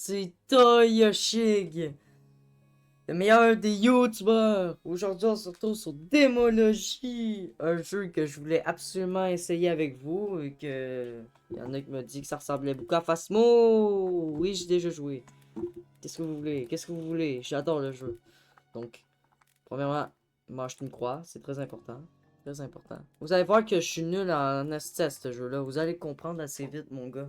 c'est Toyoshig, le meilleur des YouTubers. Aujourd'hui, on se retrouve sur Démologie, un jeu que je voulais absolument essayer avec vous et que il y en a qui m'ont dit que ça ressemblait beaucoup à Phasmo. Oui, j'ai déjà joué. Qu'est-ce que vous voulez? Qu'est-ce que vous voulez? J'adore le jeu. Donc, premièrement, m'acheter une croix, c'est très important. Très important. Vous allez voir que je suis nul en asti à ce jeu-là. Vous allez comprendre assez vite, mon gars.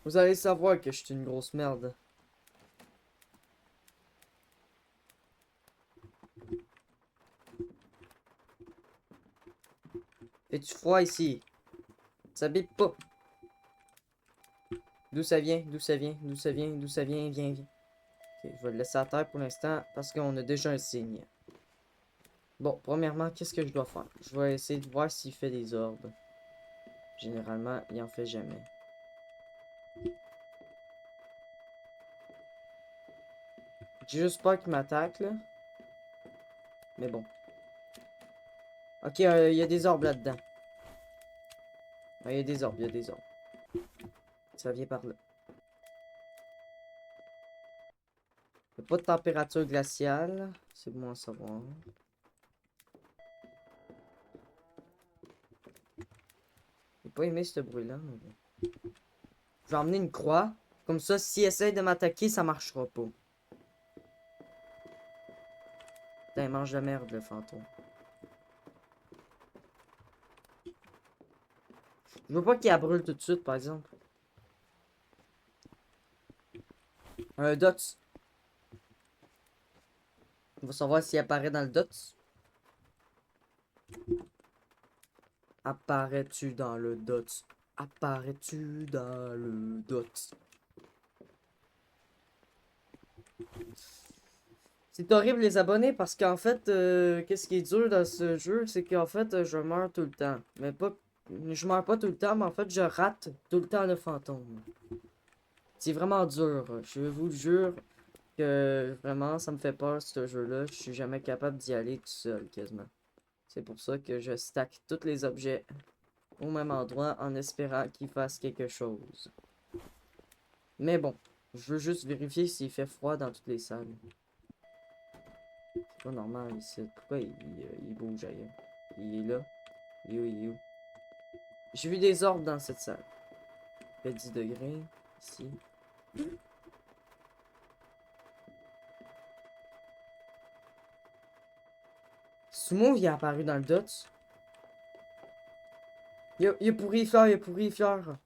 Vous allez savoir que je suis une grosse merde. Fais-tu froid ici? Ça bip pas. D'où ça vient? D'où ça vient? D'où ça vient? D'où ça vient? Viens, viens. Ok, je vais le laisser à terre pour l'instant parce qu'on a déjà un signe. Bon, premièrement, qu'est-ce que je dois faire? Je vais essayer de voir s'il fait des orbes. Généralement, il en fait jamais. J'ai juste peur qu'il m'attaque, là. Mais bon. Ok, il y a des orbes là-dedans. Il y a des orbes, il y a des orbes. Ça vient par là. Il n'y a pas de température glaciale. C'est bon à savoir. J'ai pas aimé ce bruit-là. Mais bon. Je vais emmener une croix. Comme ça, s'il essaye de m'attaquer, ça marchera pas. Putain, il mange de merde, le fantôme. Je veux pas qu'il la brûle tout de suite, par exemple. Un dots. On va savoir s'il apparaît dans le dots. Apparais-tu dans le dots? Apparais-tu dans le dots? C'est horrible les abonnés parce qu'en fait, qu'est-ce qui est dur dans ce jeu, c'est qu'en fait, je meurs tout le temps. Mais pas, je meurs pas tout le temps, mais en fait, je rate tout le temps le fantôme. C'est vraiment dur. Je vous le jure que vraiment, ça me fait peur ce jeu-là. Je suis jamais capable d'y aller tout seul, quasiment. C'est pour ça que je stack tous les objets au même endroit en espérant qu'il fasse quelque chose. Mais bon, je veux juste vérifier s'il fait froid dans toutes les salles. C'est pas normal ici. Pourquoi il bouge ailleurs? Il est là. Il est où? Il est où? J'ai vu des orbes dans cette salle. Il fait 10 degrés. Ici. Sumo, il est apparu dans le dots. Il a pourri fleur, il a pourri fleur.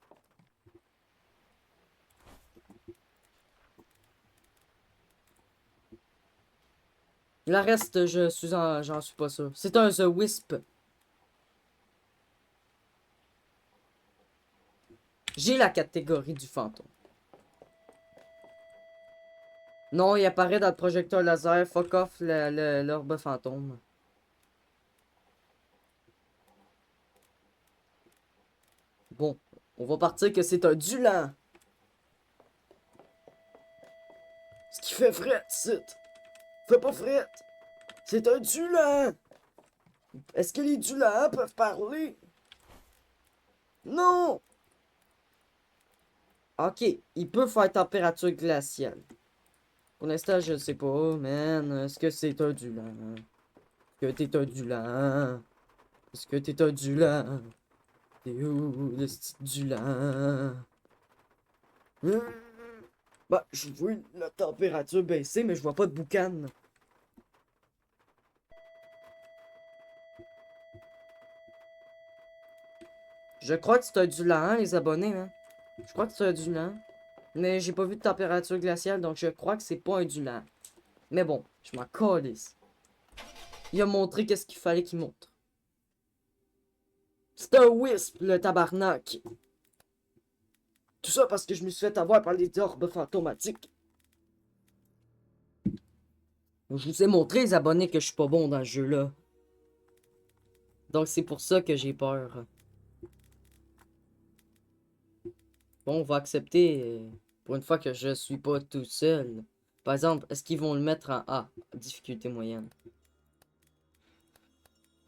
Le reste, j'en suis pas sûr. C'est un The Wisp. J'ai la catégorie du fantôme. Non, il apparaît dans le projecteur laser. Fuck off l'orbe fantôme. Bon, on va partir que c'est un Dulan. Ce qui fait fret, c'est. Fait pas fret. C'est un Dulan. Est-ce que les Dulans peuvent parler? Non! Ok, il peut faire température glaciale. Pour l'instant, je ne sais pas, man. Est-ce que c'est un Dulan? Est-ce que t'es un Dulan? Est-ce que t'es un Dulan? T'es où, le petit Dulan? Bah, je vois la température baisser, mais je vois pas de boucan. Je crois que c'est un Dulan, hein, les abonnés, hein. Je crois que c'est un Dulan. Mais j'ai pas vu de température glaciale, donc je crois que c'est pas un Dulan. Mais bon, je m'en calisse. Il a montré qu'est-ce qu'il fallait qu'il montre. C'est un Wisp, le tabarnak. Tout ça parce que je me suis fait avoir par les orbes fantomatiques. Je vous ai montré, les abonnés, que je suis pas bon dans ce jeu-là. Donc c'est pour ça que j'ai peur. Bon, on va accepter pour une fois que je suis pas tout seul. Par exemple, est-ce qu'ils vont le mettre en A? Difficulté moyenne.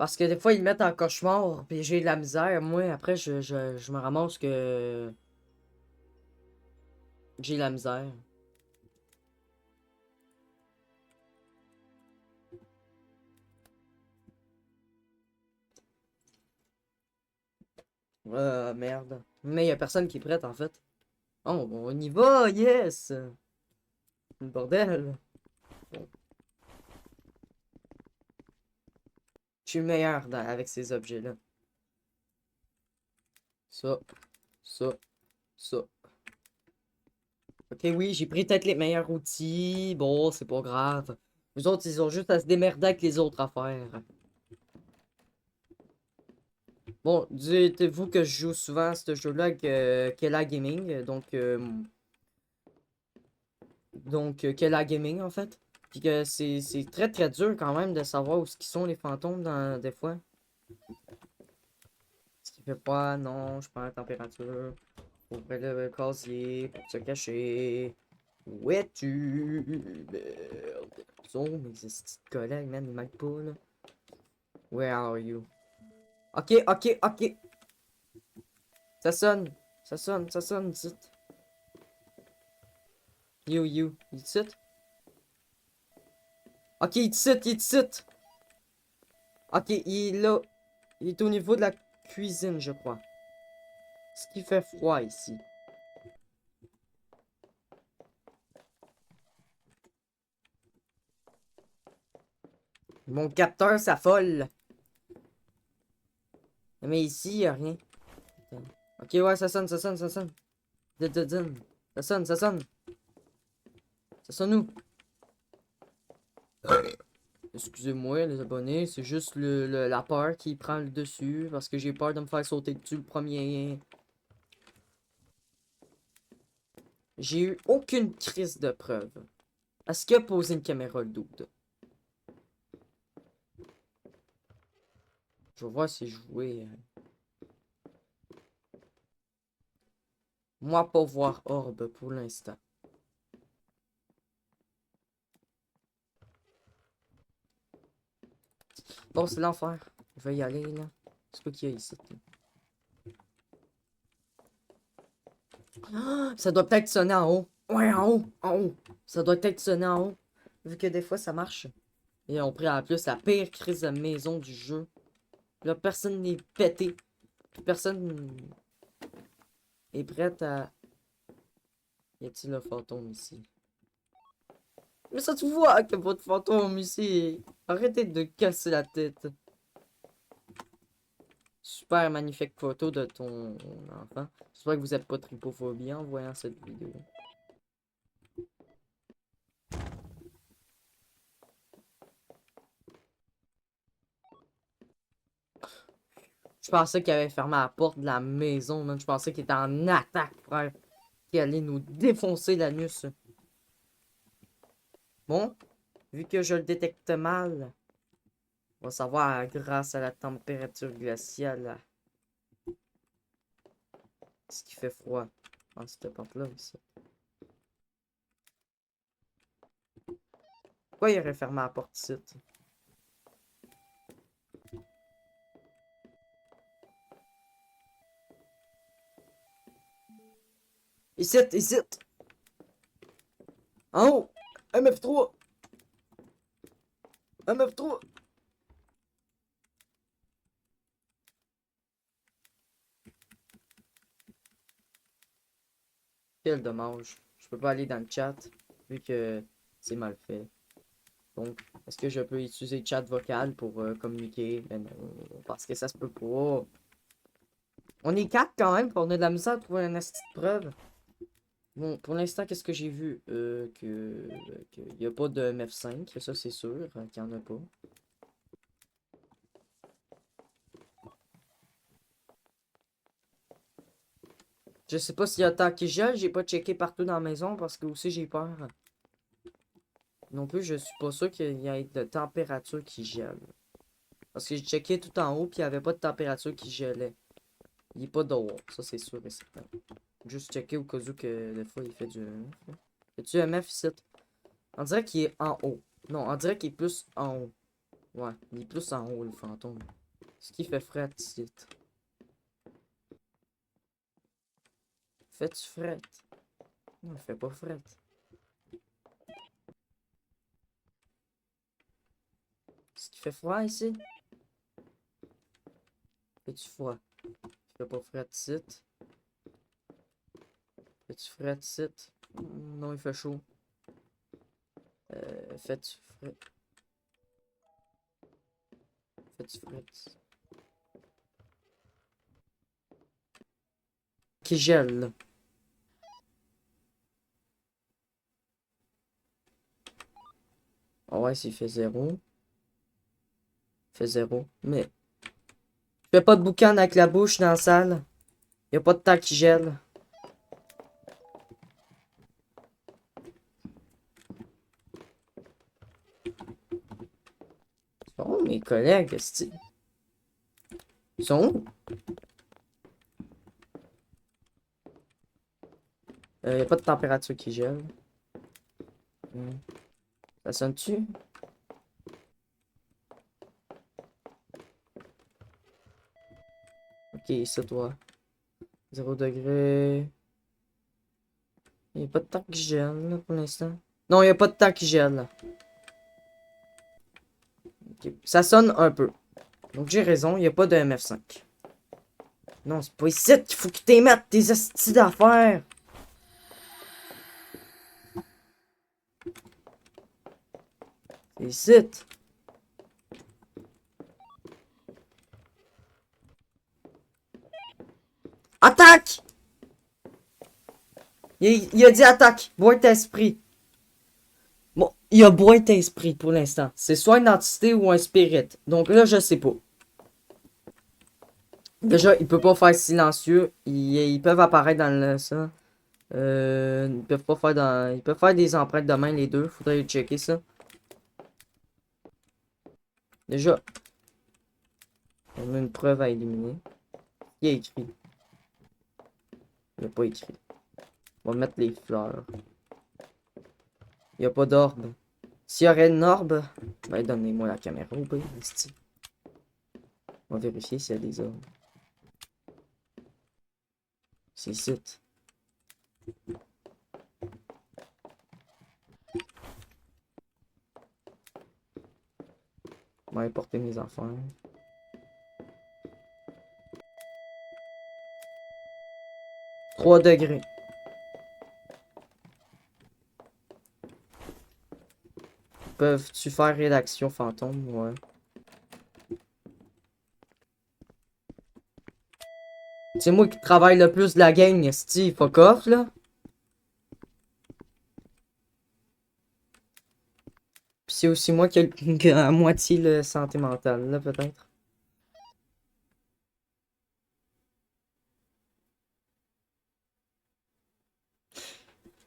Parce que des fois, ils le mettent en cauchemar, puis j'ai de la misère. Moi, après, je me ramasse que j'ai de la misère. Merde. Mais y a personne qui est prête, en fait. Oh, on y va, yes! Le bordel. Je suis le meilleur avec ces objets-là. Ça, ça, ça. Ok, oui, j'ai pris peut-être les meilleurs outils. Bon, c'est pas grave. Les autres, ils ont juste à se démerder avec les autres affaires. Bon, dites-vous que je joue souvent à ce jeu-là avec Kella Gaming. Kella Gaming, en fait. Puis que c'est très très dur quand même de savoir où sont les fantômes des fois. Ce qui fait pas, non, je prends la température. Ouvrir le casier pour se cacher. Où es-tu? Merde. Oh, mes petits collègues, man, ils m'aident pas, là. Where are you? Ok, ok, ok. Ça sonne. Ça sonne, zut. You. Il est ici? Ok, il est ici, il est ici. Ok, il est là. Il est au niveau de la cuisine, je crois. Ce qui fait froid ici. Mon capteur s'affole. Mais ici, il n'y a rien. Ok, ouais, ça sonne. Dun. Ça sonne. Ça sonne où? Excusez-moi, les abonnés, c'est juste la peur qui prend le dessus. Parce que j'ai peur de me faire sauter dessus le premier. J'ai eu aucune crise de preuve. Est-ce qu'il a posé une caméra le doute? Je vais voir si je jouais. Moi, pas voir Orbe pour l'instant. Bon, c'est l'enfer. Je vais y aller, là. C'est quoi qu'il y a ici? Ah, ça doit peut-être sonner en haut. Ouais, en haut. Ça doit peut-être sonner en haut. Vu que des fois, ça marche. Et on prend en plus la pire crise de maison du jeu. Là, personne n'est pété. Personne est prêt à... Y a-t-il un fantôme ici? Mais ça, tu vois que votre fantôme ici. Arrêtez de casser la tête. Super magnifique photo de ton enfant. J'espère que vous n'êtes pas tripophobie en voyant cette vidéo. Je pensais qu'il avait fermé la porte de la maison, man. Je pensais qu'il était en attaque, frère. Qu'il allait nous défoncer l'anus. Bon, vu que je le détecte mal, on va savoir grâce à la température glaciale. Ce qui fait froid. En cette porte-là aussi. Pourquoi il aurait fermé la porte ici? Ici! En haut! MF3! MF3! Quel dommage. Je peux pas aller dans le chat, vu que c'est mal fait. Donc, est-ce que je peux utiliser le chat vocal pour communiquer? Ben non, parce que ça se peut pas. On est quatre quand même, pour on a de la misère à trouver une petite preuve. Bon, pour l'instant, qu'est-ce que j'ai vu? Il n'y a pas de MF5, ça c'est sûr, qu'il n'y en a pas. Je sais pas s'il y a tant qui gèle, j'ai pas checké partout dans la maison parce que aussi j'ai peur. Non plus, je suis pas sûr qu'il y ait de température qui gèle. Parce que j'ai checké tout en haut, puis il n'y avait pas de température qui gelait. Il est pas dehors, ça c'est sûr et certain. Juste checker au cas où que des fois il fait du MF. Fais-tu MF ici? On dirait qu'il est en haut. Non, on dirait qu'il est plus en haut. Ouais, il est plus en haut le fantôme. Ce qui fait fret ici. Fais-tu fret? Non, il fait pas fret. Ce qui fait froid ici? Fais-tu froid? Il fait pas fret ici. Fais-tu fret ici? Non, il fait chaud. Fais-tu fret? Fais-tu fret? Qui gèle, là. Ah ouais, s'il fait 0. Il fait 0. Mais. Je fais pas de boucan avec la bouche dans la salle. Y a pas de temps qui gèle. Oh, mes collègues, ils sont où? Y a pas de température qui gèle. Ça sonne-tu? Ok, c'est toi. 0 degré. Il n'y a pas de temps qui gèle là, pour l'instant. Non, il n'y a pas de temps qui gèle là. Okay. Ça sonne un peu. Donc j'ai raison, il n'y a pas de MF5. Non, c'est pas ici qu'il faut que tu mettes tes astis d'affaires. C'est ici. Attaque! Il a dit attaque. Boîte esprit. Bon, il a boîte esprit pour l'instant. C'est soit une entité ou un spirit. Donc là, je sais pas. Déjà, il peut pas faire silencieux. Ils peuvent apparaître dans le ça. Ils peuvent pas faire dans. Ils peuvent faire des empreintes de main les deux. Faudrait checker ça. Déjà, on a une preuve à éliminer. Il a écrit. Il a pas écrit. On va mettre les fleurs. Il y a pas d'orbe. S'il y aurait une orbe, ben donnez-moi la caméra au pire, esti. On va vérifier s'il y a des orbes. C'est ici. On va importer mes affaires. « 3 degrés. Peuvent-tu faire rédaction fantôme? Ouais. C'est moi qui travaille le plus de la gang, esti. Fuck off, là. Puis c'est aussi moi qui a à moitié le santé mentale, là, peut-être.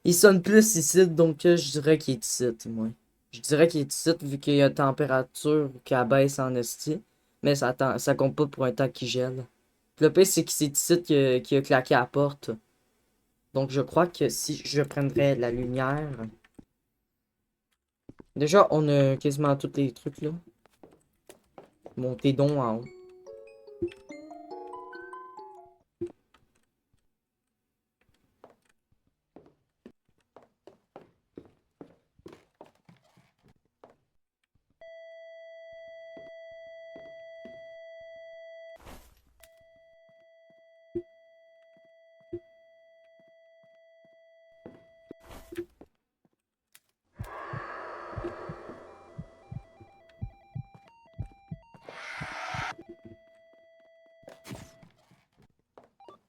Il sonne plus ici, donc je dirais qu'il est ici, moi. Je dirais qu'il est ici, vu qu'il y a une température qui abaisse en esti. Mais ça compte pas pour un temps qui gèle. Puis le pire, c'est que c'est ici qui a claqué à la porte. Donc je crois que si je prendrais la lumière... Déjà, on a quasiment tous les trucs, là. Montez donc en haut.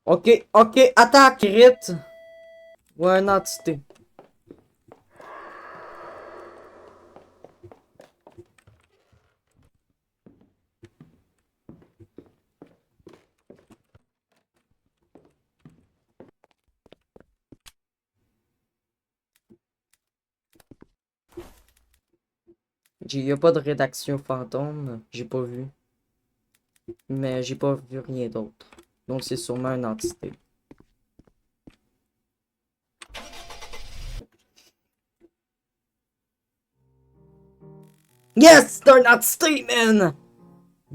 Ok, ok, attaque, Rit. Ouais, une entité. Y a pas de rédaction fantôme, j'ai pas vu. Mais j'ai pas vu rien d'autre. Donc c'est sûrement une entité. Yes! C'est une entité, man!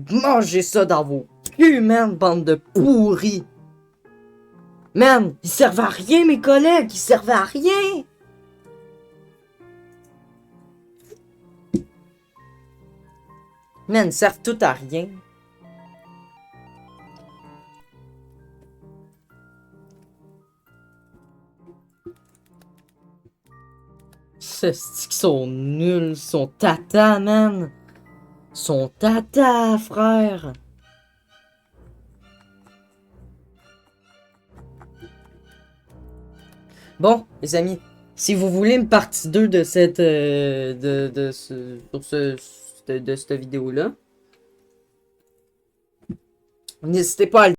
Mangez ça dans vos culs, man, bande de pourris. Man, ils servent à rien, mes collègues, ils servent à rien. Man, ils servent tout à rien. C'est qu'ils sont nuls, ils sont tata, man. Ils sont tata, frère. Bon, les amis, si vous voulez une partie 2 de cette de cette vidéo-là, n'hésitez pas à le